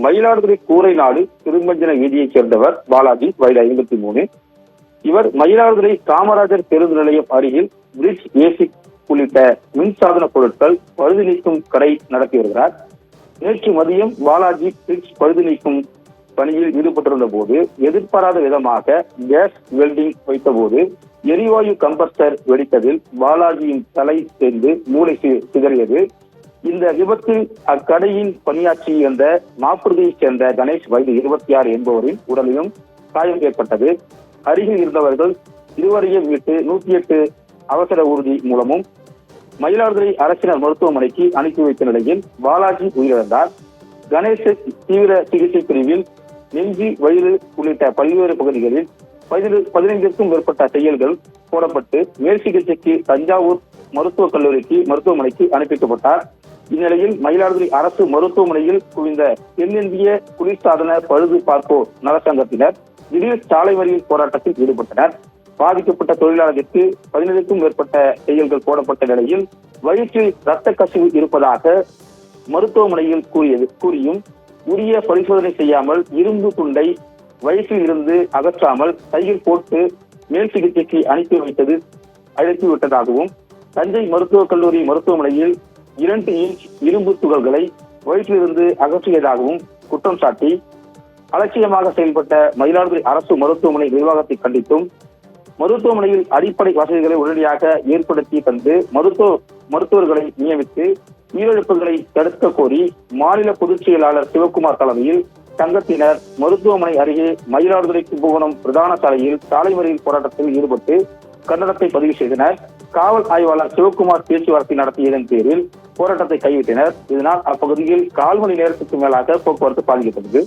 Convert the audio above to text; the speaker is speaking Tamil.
மயிலாடுதுறை கூரை நாடு திருமஞ்சன வீதியைச் சேர்ந்தவர் பாலாஜி, வயது 53. இவர் மயிலாடுதுறை காமராஜர் பேருந்து நிலையம் அருகில் பிரிட்ஜ் ஏசி உள்ளிட்ட மின்சாதன பொருட்கள் பழுது நீக்கும் கடை நடத்தி வருகிறார். நேற்று மதியம் பாலாஜி பிரிட்ஜ் பழுது நீக்கும் பணியில் ஈடுபட்டிருந்த போது எதிர்பாராத விதமாக கேஸ் வெல்டிங் வைத்தபோது எரிவாயு கம்பஸ்டர் வெடித்ததில் பாலாஜியின் தலை சேர்ந்து மூளை சிதறியது. இந்த விபத்தில் அக்கடையின் பணியாற்றி வந்த மாப்புறுதியைச் சேர்ந்த கணேஷ், வயது 26 என்பவரின் உடலிலும் காயம் ஏற்பட்டது. அருகில் இருந்தவர்கள் இருவரையும் மீட்டு 108 அவசர ஊர்தி மூலமும் மயிலாடுதுறை அரசினர் மருத்துவமனைக்கு அனுப்பி வைத்த நிலையில் பாலாஜி உயிரிழந்தார். கணேஷ் தீவிர சிகிச்சை பிரிவில் நெஞ்சு, வயிறு உள்ளிட்ட பல்வேறு பகுதிகளில் 15க்கும் மேற்பட்ட தையல்கள் போடப்பட்டு மேல் சிகிச்சைக்கு தஞ்சாவூர் மருத்துவக் கல்லூரிக்கு மருத்துவமனைக்கு அனுப்பிக்கப்பட்டார். இந்நிலையில் மயிலாடுதுறை அரசு மருத்துவமனையில் குவிந்த தென்னிந்திய குளிர்சாதன பழுது பார்ப்போர் நலச்சங்கத்தினர் திடீர் சாலை மறியல் போராட்டத்தில் ஈடுபட்டனர். பாதிக்கப்பட்ட தொழிலாளருக்கு 15க்கும் மேற்பட்ட தையல்கள் போடப்பட்ட நிலையில் வயிற்றில் இரத்த கசிவு இருப்பதாக மருத்துவமனையில் கூறியும் உரிய பரிசோதனை செய்யாமல் இரும்பு துண்டை வயிற்றில் இருந்து அகற்றாமல் தையல் போட்டு மேல் சிகிச்சைக்கு அனுப்பிவிட்டதாகவும் தஞ்சை மருத்துவக் கல்லூரி மருத்துவமனையில் 2 இன்ச் இரும்பு துகள்களை வயிற்றிலிருந்து அகற்றியதாகவும் குற்றம் சாட்டி அலட்சியமாக செயல்பட்ட மயிலாடுதுறை அரசு மருத்துவமனை நிர்வாகத்தை கண்டித்தும் மருத்துவமனையில் அடிப்படை வசதிகளை உடனடியாக ஏற்படுத்தி தந்து மருத்துவர்களை நியமித்து உயிரிழப்புகளை தடுக்க கோரி மாநில பொதுச் செயலாளர் சிவக்குமார் தலைமையில் சங்கத்தினர் மருத்துவமனை அருகே மயிலாடுதுறை கும்பகோணம் பிரதான சாலையில் சாலை மறியல் போராட்டத்தில் ஈடுபட்டு கண்டனத்தை பதிவு செய்தனர். காவல் ஆய்வாளர் சிவக்குமார் பேச்சுவார்த்தை நடத்தியதன் பேரில் போராட்டத்தை கைவிட்டனர். இதனால் அப்பகுதியில் 1/4 மணி நேரத்துக்கு மேலாக போக்குவரத்து பாதிக்கப்பட்டது.